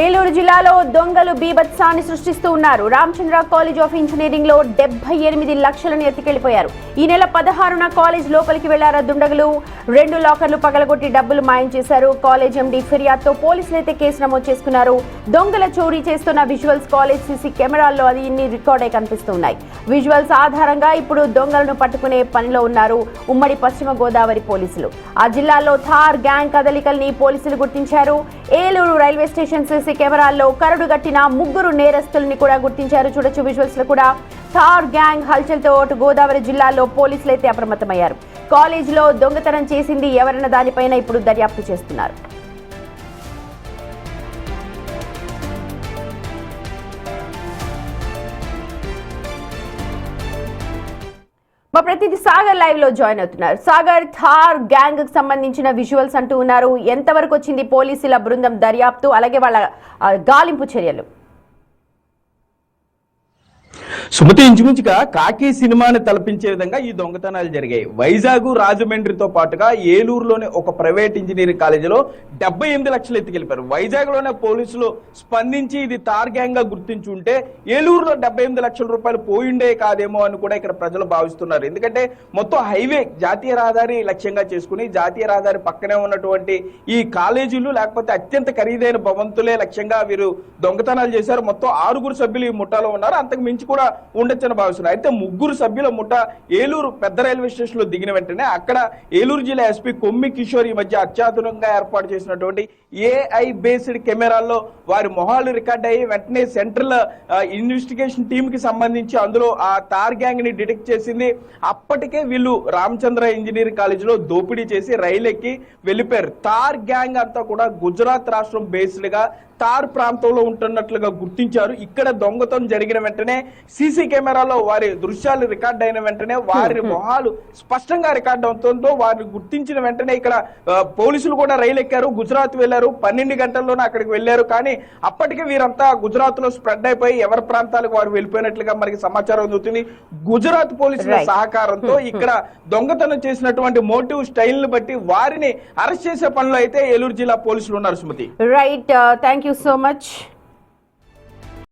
ఏలూరు జిల్లాలో దొంగలు బీభత్సాన్ని సృష్టిస్తూ ఉన్నారు. రామచంద్ర కాలేజ్ ఆఫ్ ఇంజనీరింగ్ లో 78 లక్షలను ఎత్తుకెళ్లిపోయారు. ఈ నెల 16న కాలేజ్ లోపలికి వెళ్లారు దుండగులు. 2 లాకర్లు పగలగొట్టి డబ్బులు మాయం చేశారు. కాలేజ్ ఎండీ ఫిర్యాదుతో పోలీసులు అయితే కేసు నమోదు చేసుకున్నారు. దొంగల చోరీ చేస్తున్న విజువల్స్ కాలేజ్ సీసీ కెమెరాల్లో అది ఇన్ని రికార్డ్ అయి కనిపిస్తున్నాయి. విజువల్స్ ఆధారంగా ఇప్పుడు దొంగలను పట్టుకునే పనిలో ఉన్నారు ఉమ్మడి పశ్చిమ గోదావరి పోలీసులు. ఆ జిల్లాలో థార్ గ్యాంగ్ కదలికల్ని పోలీసులు గుర్తించారు. ఏలూరు రైల్వే స్టేషన్ సీసీ కెమెరాల్లో కరడుగట్టిన 3 నేరస్తుల్ని కూడా గుర్తించారు. చూడొచ్చు విజువల్స్ లో కూడా. థార్ గ్యాంగ్ హల్చల్తో గోదావరి జిల్లాలో పోలీసులు అయితే అప్రమత్తమయ్యారు. కాలేజీలో దొంగతనం చేసింది ఎవరన్న దానిపైన ఇప్పుడు దర్యాప్తు చేస్తున్నారు. మా ప్రతినిధి సాగర్ లైవ్ లో జాయిన్ అవుతున్నారు. సాగర్, థార్ గ్యాంగ్ కి సంబంధించిన విజువల్స్ అంటూ ఉన్నారు. ఎంతవరకు వచ్చింది పోలీసుల బృందం దర్యాప్తు, అలాగే వాళ్ళ గాలింపు చర్యలు? సుమతి, ఇంచుమించుగా కాకి సినిమాని తలపించే విధంగా ఈ దొంగతనాలు జరిగాయి. వైజాగ్, రాజమండ్రితో పాటుగా ఏలూరులోని ఒక ప్రైవేట్ ఇంజనీరింగ్ కాలేజీలో 78 లక్షలు ఎత్తుకెళ్లిపారు. వైజాగ్ లోనే పోలీసులు స్పందించి ఇది తార్ గ్యాంగ్ గా గుర్తించి ఉంటే ఏలూరులో 78 లక్షల రూపాయలు పోయిండే కాదేమో అని కూడా ఇక్కడ ప్రజలు భావిస్తున్నారు. ఎందుకంటే మొత్తం హైవే, జాతీయ రహదారి లక్ష్యంగా చేసుకుని జాతీయ రహదారి పక్కనే ఉన్నటువంటి ఈ కాలేజీలు లేకపోతే అత్యంత ఖరీదైన భవంతులే లక్ష్యంగా వీరు దొంగతనాలు చేశారు. మొత్తం 6 సభ్యులు ఈ ముఠాలో ఉన్నారు. అంతకు మించి కూడా ఉండొచ్చని భావిస్తున్నారు. అయితే 3 సభ్యుల ముఠ ఏలూరు పెద్ద రైల్వే స్టేషన్ లో దిగిన వెంటనే అక్కడ ఏలూరు జిల్లా ఎస్పీ కొమ్మి కిషోర్ ఈ మధ్య అత్యాధునికంగా ఏర్పాటు చేసినటువంటి ఏఐ బేస్డ్ కెమెరాల్లో వారి మొహాలు రికార్డ్ అయ్యి వెంటనే సెంట్రల్ ఇన్వెస్టిగేషన్ టీమ్ కి సంబంధించి అందులో ఆ తార్ గ్యాంగ్ ని డిటెక్ట్ చేసింది. అప్పటికే వీళ్ళు రామచంద్ర ఇంజనీరింగ్ కాలేజీలో దోపిడీ చేసి రైలు ఎక్కి వెళ్లిపోయారు. తార్ గ్యాంగ్ అంతా కూడా గుజరాత్ రాష్ట్రం బేస్డ్ గా తార్ ప్రాంతంలో ఉంటున్నట్లుగా గుర్తించారు. ఇక్కడ దొంగతనం జరిగిన వెంటనే సీసీ కెమెరాలో వారి దృశ్యాలు రికార్డ్ అయిన వెంటనే వారి మొహాలు స్పష్టంగా రికార్డ్ అవుతుందో వారిని గుర్తించిన వెంటనే ఇక్కడ పోలీసులు కూడా రైలు ఎక్కారు, గుజరాత్ వెళ్లారు. 12 గంటల్లోనే అక్కడికి వెళ్లారు. కానీ అప్పటికే వీరంతా గుజరాత్ లో స్ప్రెడ్ అయిపోయి ఎవరి ప్రాంతాలకు వారు వెళ్ళిపోయినట్లుగా మనకి సమాచారం అందుతుంది. గుజరాత్ పోలీసుల సహకారంతో ఇక్కడ దొంగతనం చేసినటువంటి మోటివ్ స్టైల్ ని బట్టి వారిని అరెస్ట్ చేసే పనిలో అయితే ఏలూరు జిల్లా పోలీసులు ఉన్నారు. Sumathi, right, thank you so much.